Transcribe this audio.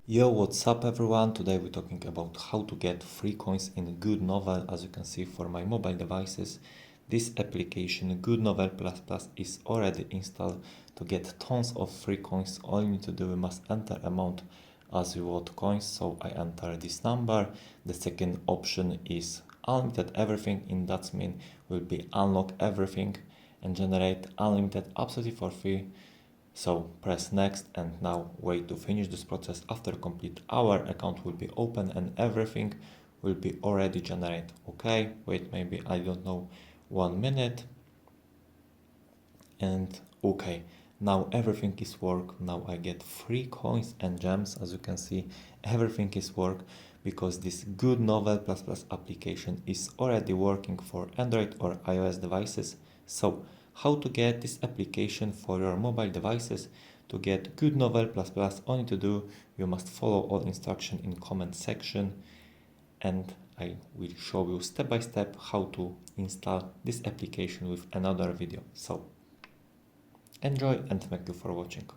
Yo, what's up everyone? Today we're talking about how to get free coins in Goodnovel. As you can see, for my mobile devices, this application Goodnovel++ is already installed. To get tons of free coins, all you need to do, you must enter amount as you want coins. So I enter this number. The second option is unlimited everything. In that mean will be unlock everything and generate unlimited absolutely for free. So press next, and now wait to finish this process. After complete, our account will be open and everything will be already generated. Okay, wait, maybe, I don't know, 1 minute. And okay, now everything is work. Now I get free coins and gems. As you can see, everything is work because this Goodnovel++ application is already working for Android or iOS devices. So how to get this application for your mobile devices? To get Goodnovel++, all you need to do, you must follow all instructions in comment section, and I will show you step by step how to install this application with another video. So enjoy and thank you for watching.